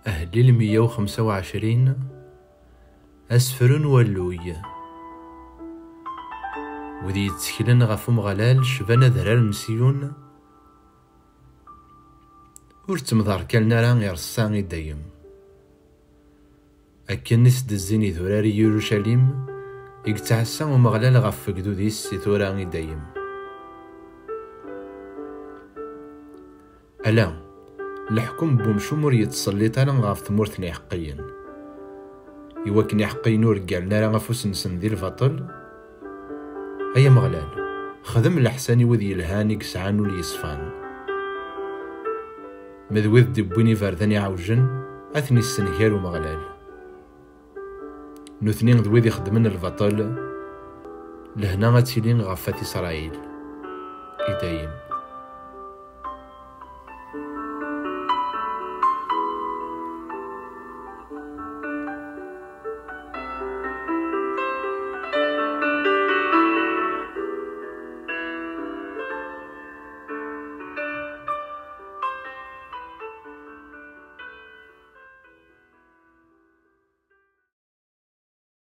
أهلي 125 أسفر واللوي وذي يتسكلن غف أمغلال شبان ذرار مسيون ور تمضركلنا راه يرصا دايم أكن نسد الزيني ذراري يروشاليم يقتعسا ومغلال غف قدوديس ثورا دايم. ألا الحكم بومشومور يتسلط انا غاف ثمورتنا يحقيا يوكن يحقين ورقالنا راه غفوس نسن ذي الفطل. أيا مغلال خدم الأحسن وذي الهاني كسعان وليصفان مذوذ دبوني فرداني عوجن أثني السنكار ومغلال نثنين ذوذي خدمن الفطل لهنا غتيلين غفات إسرائيل إدايم.